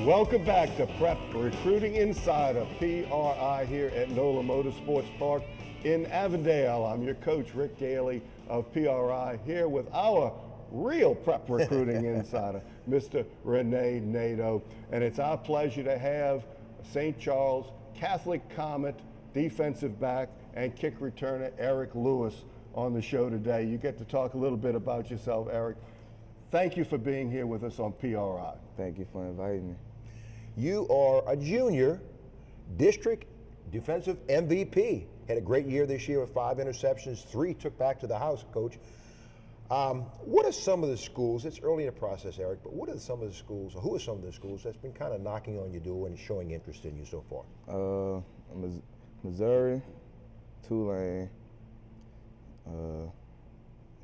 Welcome back to Prep Recruiting Insider, PRI, here at NOLA Motorsports Park in Avondale. I'm your coach, Rick Daly of PRI, here with our real Prep Recruiting Insider, Mr. Renee Nato. And it's our pleasure to have St. Charles Catholic Comet defensive back and kick returner Eric Lewis on the show today. You get to talk a little bit about yourself, Eric. Thank you for being here with us on PRI. Thank you for inviting me. You are a junior district defensive MVP. Had a great year this year with 5 interceptions, 3 took back to the house, Coach. What are some of the schools, it's early in the process, Eric, but what are some of the schools, or who are some of the schools that's been kind of knocking on your door and showing interest in you so far? Missouri, Tulane,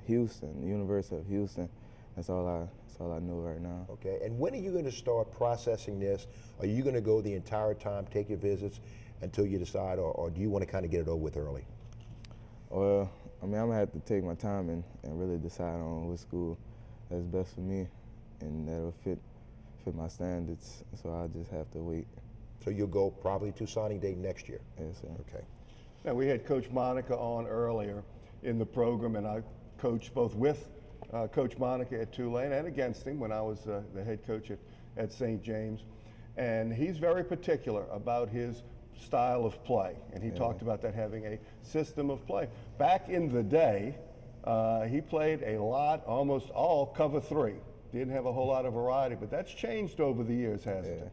Houston, the University of Houston. That's all I know right now. Okay, and when are you going to start processing this? Are you going to go the entire time, take your visits until you decide, or do you want to kind of get it over with early? Well, I mean, I'm gonna have to take my time and really decide on what school that's best for me and that'll fit my standards. So I'll just have to wait. So you'll go probably to signing day next year? Yes, sir. Okay. Now, we had Coach Monica on earlier in the program, and I coached both with Coach Monica at Tulane and against him when I was the head coach at St. James. And he's very particular about his style of play, and he talked about that having a system of play. Back in the day, he played a lot, almost all cover 3. Didn't have a whole lot of variety, but that's changed over the years, hasn't it?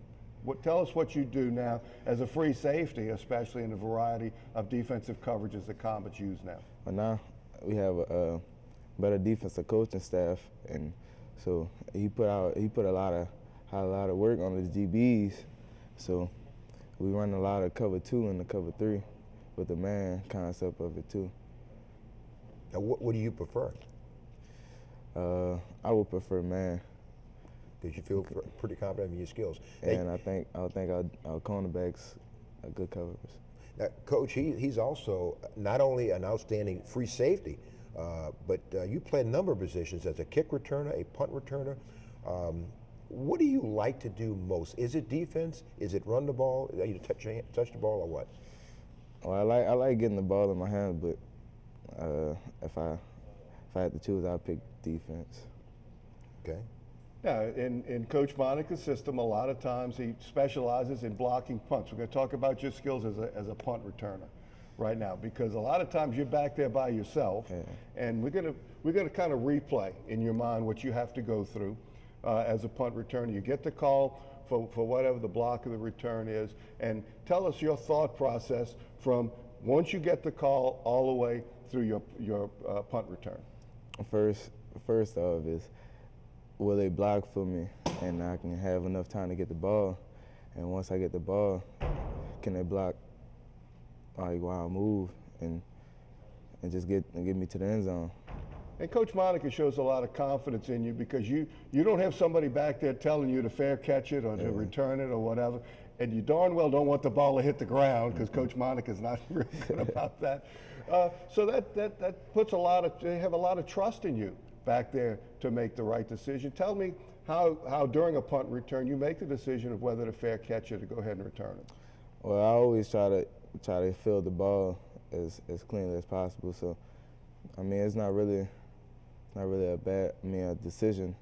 Tell us what you do now as a free safety, especially in the variety of defensive coverages the Comets use now. But now we have a better defensive coaching staff, and so he put a lot of work on his DBs. So we run a lot of cover 2 and the cover 3 with the man concept of it too. Now, what do you prefer? I would prefer man. Because you feel pretty confident in your skills. And I think our cornerbacks are good coverers. Now, Coach, he's also not only an outstanding free safety, but you play a number of positions as a kick returner, a punt returner. What do you like to do most? Is it defense? Is it run the ball? You touch the ball, or what? Well, I like getting the ball in my hands, but if I had to choose, I'd pick defense. Okay. Now, in Coach Monica's system, a lot of times he specializes in blocking punts. We're going to talk about your skills as a punt returner right now, because a lot of times you're back there by yourself, and we're going to kind of replay in your mind what you have to go through as a punt returner. You get the call for whatever the block of the return is, and tell us your thought process from once you get the call all the way through your punt return. First off is, will they block for me and I can have enough time to get the ball? And once I get the ball, can they block while I move and just get me to the end zone? And Coach Monica shows a lot of confidence in you, because you don't have somebody back there telling you to fair catch it or to return it or whatever, and you darn well don't want the ball to hit the ground, because Coach Monica's not really good about that. So that puts they have a lot of trust in you back there to make the right decision. Tell me how during a punt return you make the decision of whether to fair catch it or go ahead and return it. Well, I always try to field the ball as cleanly as possible. So, I mean, it's not really a decision.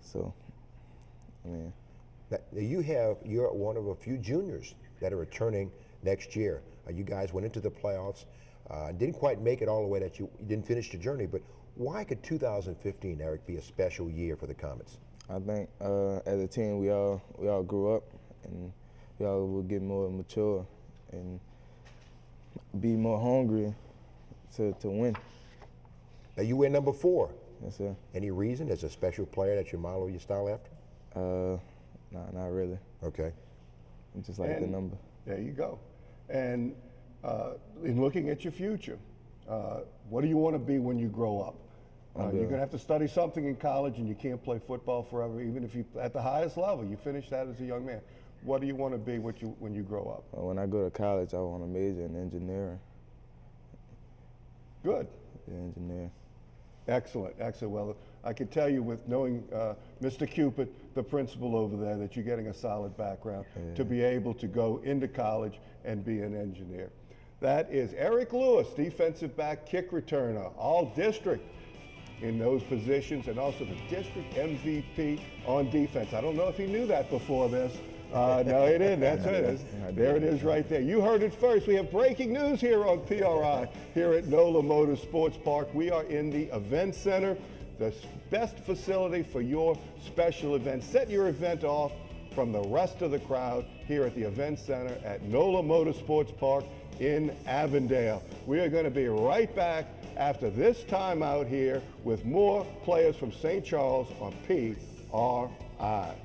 So, I mean. Now, you're one of a few juniors that are returning next year. You guys went into the playoffs, didn't quite make it all the way, that you didn't finish the journey, but why could 2015, Eric, be a special year for the Comets? I think as a team we all grew up, and we all will get more mature and be more hungry to win. Now, you wear number 4. Yes, sir. Any reason? There's a special player that you model your style after? No, not really. Okay. I just like the number. There you go. And in looking at your future, what do you want to be when you grow up? You're going to have to study something in college, and you can't play football forever, even if you at the highest level. You finish that as a young man. What do you want to be when you grow up? When I go to college, I want to major in engineering. Good. Yeah, engineering. Excellent, excellent. Well, I can tell you with knowing Mr. Cupid, the principal over there, that you're getting a solid background to be able to go into college and be an engineer. That is Eric Lewis, defensive back, kick returner, all district in those positions, and also the district MVP on defense. I don't know if he knew that before this. No, he didn't. That's it. There it is right there. You heard it first. We have breaking news here on PRI here at NOLA Motorsports Park. We are in the Event Center, the best facility for your special events. Set your event off from the rest of the crowd here at the Event Center at NOLA Motorsports Park in Avondale. We are going to be right back after this time out here with more players from St. Charles on PRI.